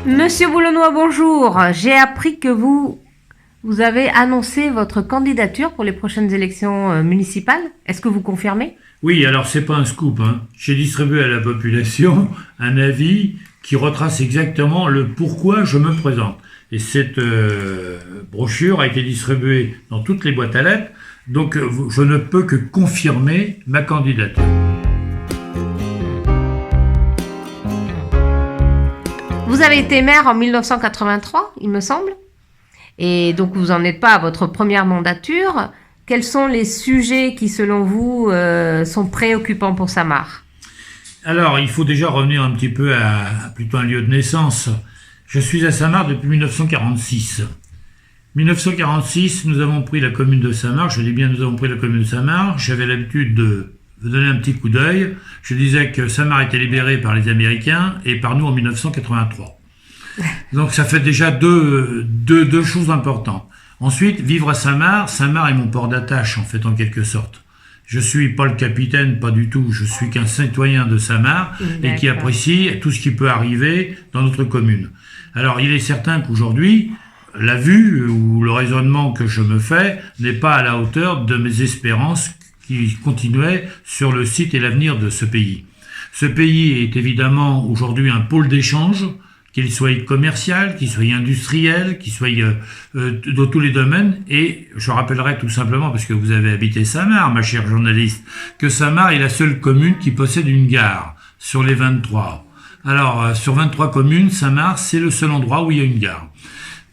Monsieur Boulonnois, bonjour. J'ai appris que vous avez annoncé votre candidature pour les prochaines élections municipales. Est-ce que vous confirmez ? Oui, alors c'est pas un scoop, hein. J'ai distribué à la population un avis qui retrace exactement le pourquoi je me présente. Et cette brochure a été distribuée dans toutes les boîtes à lettres, donc je ne peux que confirmer ma candidature. Vous avez été maire en 1983, il me semble, et donc vous n'en êtes pas à votre première mandature. Quels sont les sujets qui, selon vous, sont préoccupants pour Saint-Marc ? Alors, il faut déjà revenir un petit peu à plutôt un lieu de naissance. Je suis à Saint-Marc depuis 1946. 1946, nous avons pris la commune de Saint-Marc. Je dis bien nous avons pris la commune de Saint-Marc. J'avais l'habitude de donner un petit coup d'œil. Je disais que Saint-Marc était libéré par les Américains et par nous en 1983. Donc ça fait déjà deux choses importantes. Ensuite, vivre à Saint-Marc est mon port d'attache en fait, en quelque sorte. Je suis pas le capitaine, pas du tout. Je suis qu'un citoyen de Saint-Marc et qui apprécie tout ce qui peut arriver dans notre commune. Alors, il est certain qu'aujourd'hui, la vue ou le raisonnement que je me fais n'est pas à la hauteur de mes espérances qui continuaient sur le site et l'avenir de ce pays. Ce pays est évidemment aujourd'hui un pôle d'échange, qu'il soit commercial, qu'il soit industriel, qu'il soit dans tous les domaines. Et je rappellerai tout simplement, parce que vous avez habité Saint-Marc, ma chère journaliste, que Saint-Marc est la seule commune qui possède une gare sur les 23. Alors, sur 23 communes, Saint-Marc, c'est le seul endroit où il y a une gare.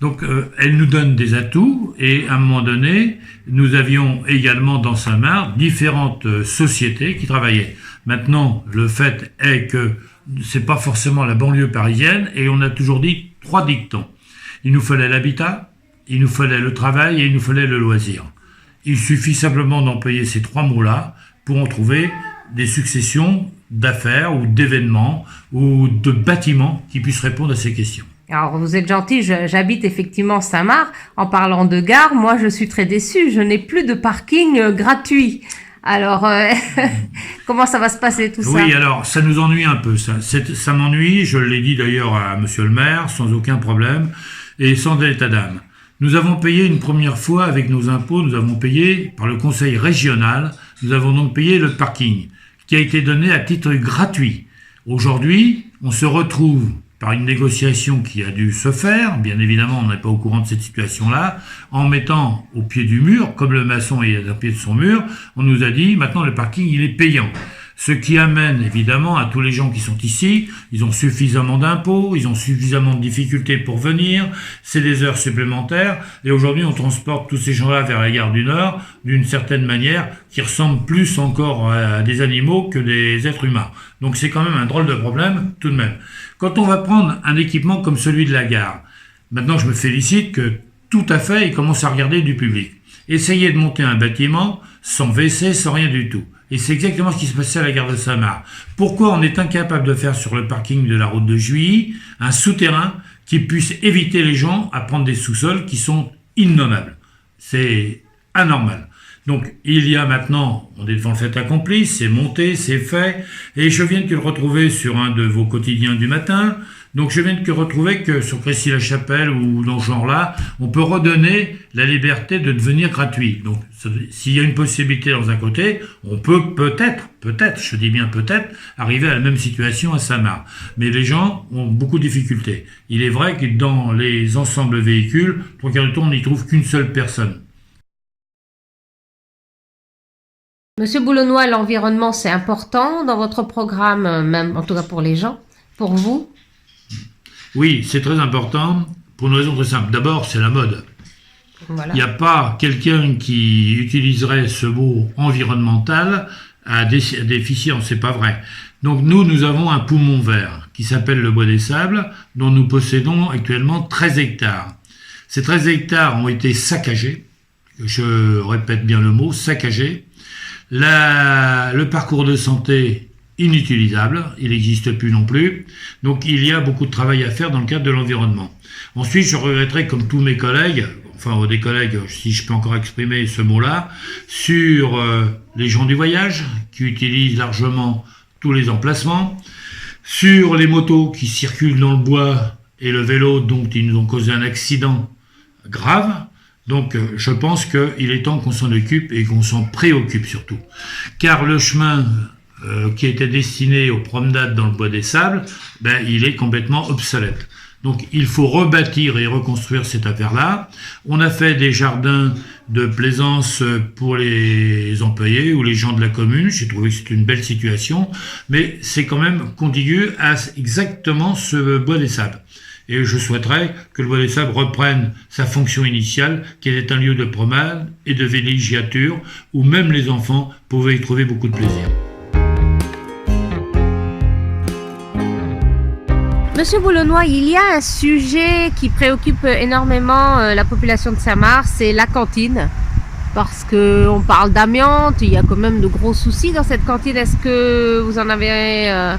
Donc, elle nous donne des atouts et à un moment donné, nous avions également dans Saint-Marc différentes sociétés qui travaillaient. Maintenant, le fait est que c'est pas forcément la banlieue parisienne et on a toujours dit 3 dictons. Il nous fallait l'habitat, il nous fallait le travail et il nous fallait le loisir. Il suffit simplement d'employer ces 3 mots-là pour en trouver des successions d'affaires ou d'événements ou de bâtiments qui puissent répondre à ces questions. Alors, vous êtes gentil, j'habite effectivement Saint-Marc. En parlant de gare, moi, je suis très déçue. Je n'ai plus de parking gratuit. Alors, comment ça va se passer tout ça ? Oui, alors, ça nous ennuie un peu, ça. Ça m'ennuie, je l'ai dit d'ailleurs à monsieur le maire, sans aucun problème, et sans état d'âme. Nous avons payé une première fois avec nos impôts, nous avons payé par le conseil régional, nous avons donc payé le parking, qui a été donné à titre gratuit. Aujourd'hui, on se retrouve par une négociation qui a dû se faire, bien évidemment on n'est pas au courant de cette situation-là, en mettant au pied du mur, comme le maçon est au pied de son mur, on nous a dit maintenant le parking il est payant. Ce qui amène évidemment à tous les gens qui sont ici, ils ont suffisamment d'impôts, ils ont suffisamment de difficultés pour venir, c'est des heures supplémentaires, et aujourd'hui on transporte tous ces gens-là vers la gare du Nord d'une certaine manière qui ressemble plus encore à des animaux que des êtres humains. Donc c'est quand même un drôle de problème tout de même. Quand on va prendre un équipement comme celui de la gare, maintenant je me félicite que tout à fait ils commencent à regarder du public. Essayez de monter un bâtiment sans WC, sans rien du tout. Et c'est exactement ce qui se passait à la gare de Saint-Marc. Pourquoi on est incapable de faire sur le parking de la route de Juilly un souterrain qui puisse éviter les gens à prendre des sous-sols qui sont innommables ? C'est anormal. Donc il y a maintenant, on est devant le fait accompli, c'est monté, c'est fait, et je viens de le retrouver sur un de vos quotidiens du matin. Donc je viens de retrouver que sur Crécy-la-Chapelle ou dans ce genre-là, on peut redonner la liberté de devenir gratuit. Donc s'il y a une possibilité dans un côté, on peut peut-être, je dis bien peut-être, arriver à la même situation à Saint-Marc. Mais les gens ont beaucoup de difficultés. Il est vrai que dans les ensembles véhicules, 3/4 du temps, on n'y trouve qu'une seule personne. Monsieur Boulonnois, l'environnement c'est important dans votre programme, même en tout cas pour les gens, pour vous ? Oui, c'est très important pour une raison très simple. D'abord, c'est la mode. Voilà. Il n'y a pas quelqu'un qui utiliserait ce mot environnemental à déficient, c'est pas vrai. Donc nous avons un poumon vert qui s'appelle le Bois des Sables, dont nous possédons actuellement 13 hectares. Ces 13 hectares ont été saccagés je répète bien le mot, saccagé. Le parcours de santé inutilisable, il n'existe plus non plus. Donc il y a beaucoup de travail à faire dans le cadre de l'environnement. Ensuite, je regretterai, comme tous mes collègues, enfin des collègues, si je peux encore exprimer ce mot-là, sur les gens du voyage, qui utilisent largement tous les emplacements, sur les motos qui circulent dans le bois et le vélo, dont ils nous ont causé un accident grave. Donc je pense qu'il est temps qu'on s'en occupe et qu'on s'en préoccupe surtout. Car le chemin qui était destiné aux promenades dans le bois des sables, il est complètement obsolète. Donc il faut rebâtir et reconstruire cette affaire-là. On a fait des jardins de plaisance pour les employés ou les gens de la commune. J'ai trouvé que c'est une belle situation, mais c'est quand même contigu à exactement ce bois des sables. Et je souhaiterais que le bois des sables reprenne sa fonction initiale, qui était un lieu de promenade et de villégiature, où même les enfants pouvaient y trouver beaucoup de plaisir. Monsieur Boulonnois, il y a un sujet qui préoccupe énormément la population de Saint-Marc, c'est la cantine. Parce qu'on parle d'amiante, il y a quand même de gros soucis dans cette cantine. Est-ce que vous en avez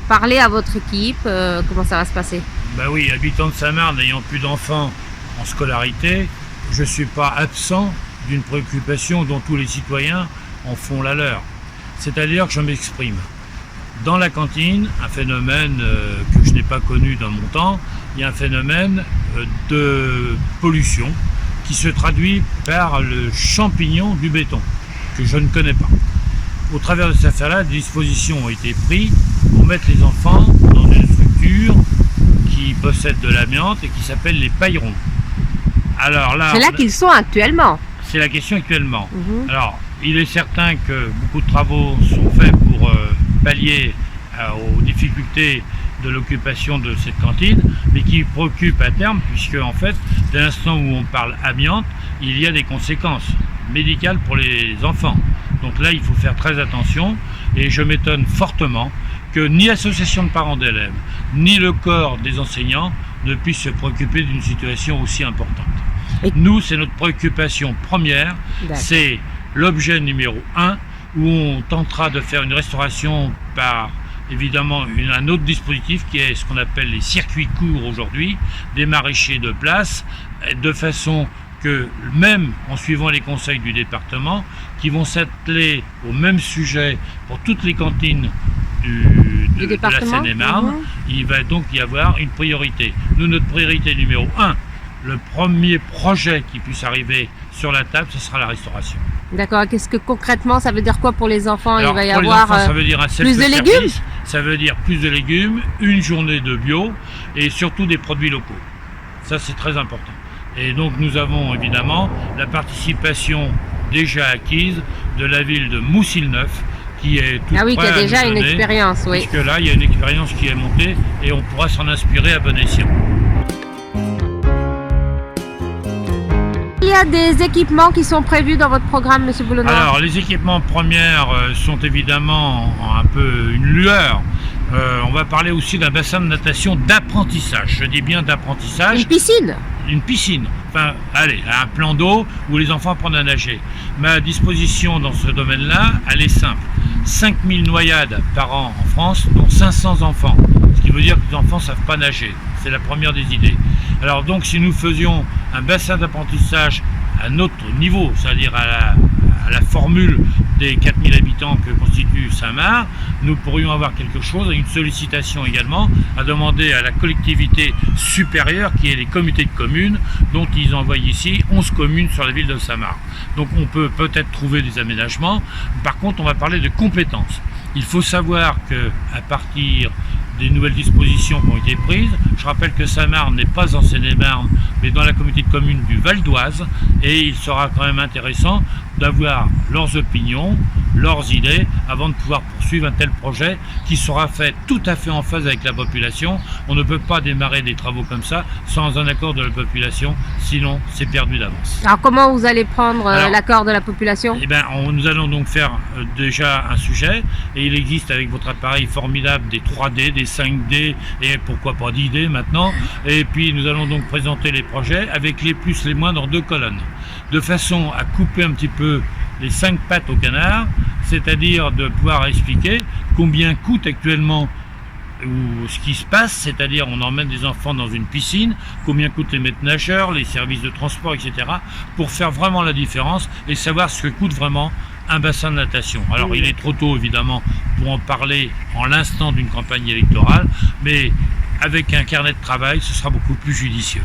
parlé à votre équipe? Comment ça va se passer? Oui, habitant de Saint-Marc, n'ayant plus d'enfants en scolarité, je ne suis pas absent d'une préoccupation dont tous les citoyens en font la leur. C'est-à-dire que je m'exprime. Dans la cantine, un phénomène que je n'ai pas connu dans mon temps, il y a un phénomène de pollution qui se traduit par le champignon du béton, que je ne connais pas. Au travers de cette affaire-là, des dispositions ont été prises pour mettre les enfants dans une structure qui possède de l'amiante et qui s'appelle les paillerons. Alors là, c'est là qu'ils sont actuellement. C'est la question actuellement. Alors, il est certain que beaucoup de travaux sont faits pour pallier aux difficultés de l'occupation de cette cantine, mais qui préoccupe à terme, puisque en fait, dès l'instant où on parle amiante, il y a des conséquences médicales pour les enfants. Donc là, il faut faire très attention, et je m'étonne fortement que ni l'association de parents d'élèves, ni le corps des enseignants ne puissent se préoccuper d'une situation aussi importante. Et nous, c'est notre préoccupation première, c'est l'objet numéro 1, où on tentera de faire une restauration par évidemment un autre dispositif qui est ce qu'on appelle les circuits courts aujourd'hui, des maraîchers de place, de façon que même en suivant les conseils du département, qui vont s'atteler au même sujet pour toutes les cantines de la Seine-et-Marne, il va donc y avoir une priorité. Nous, notre priorité numéro 1, le premier projet qui puisse arriver sur la table, ce sera la restauration. D'accord, qu'est-ce que concrètement ça veut dire quoi pour les enfants? Alors, il va y avoir enfants, ça veut dire plus de légumes? Ça veut dire plus de légumes, une journée de bio et surtout des produits locaux. Ça, c'est très important. Et donc nous avons évidemment la participation déjà acquise de la ville de Moussil-Neuf qui est tout qui a déjà une donner, expérience, oui. Puisque là, il y a une expérience qui est montée et on pourra s'en inspirer à bon escient. Il y a des équipements qui sont prévus dans votre programme, Monsieur Boulonnois? Alors, les équipements premiers sont évidemment un peu une lueur. On va parler aussi d'un bassin de natation d'apprentissage. Je dis bien d'apprentissage. Une piscine? Une piscine. Enfin, allez, un plan d'eau où les enfants apprennent à nager. Ma disposition dans ce domaine-là, elle est simple. 5000 noyades par an en France, dont 500 enfants. Ce qui veut dire que les enfants ne savent pas nager. C'est la première des idées. Alors donc, si nous faisions un bassin d'apprentissage à notre niveau, c'est-à-dire à la formule des 4000 habitants que constitue Saint-Marc, nous pourrions avoir quelque chose, et une sollicitation également, à demander à la collectivité supérieure, qui est les comités de communes, dont ils envoient ici 11 communes sur la ville de Saint-Marc. Donc on peut peut-être trouver des aménagements. Par contre, on va parler de compétences. Il faut savoir qu'à partir des nouvelles dispositions qui ont été prises. Je rappelle que Saint-Marc n'est pas en Seine-et-Marne, mais dans la communauté de communes du Val d'Oise, et il sera quand même intéressant d'avoir leurs opinions, leurs idées, avant de pouvoir poursuivre un tel projet qui sera fait tout à fait en phase avec la population. On ne peut pas démarrer des travaux comme ça sans un accord de la population, sinon c'est perdu d'avance. Alors comment vous allez prendre l'accord de la population? Nous allons donc faire déjà un sujet, et il existe avec votre appareil formidable des 3D, des 5D, et pourquoi pas 10D maintenant, et puis nous allons donc présenter les projets avec les plus, les moins dans 2 colonnes. de façon à couper un petit peu les 5 pattes au canard, c'est-à-dire de pouvoir expliquer combien coûte actuellement ou ce qui se passe, c'est-à-dire on emmène des enfants dans une piscine, combien coûtent les maîtres nageurs, les services de transport, etc., pour faire vraiment la différence et savoir ce que coûte vraiment un bassin de natation. Alors il est trop tôt évidemment pour en parler en l'instant d'une campagne électorale, mais avec un carnet de travail, ce sera beaucoup plus judicieux.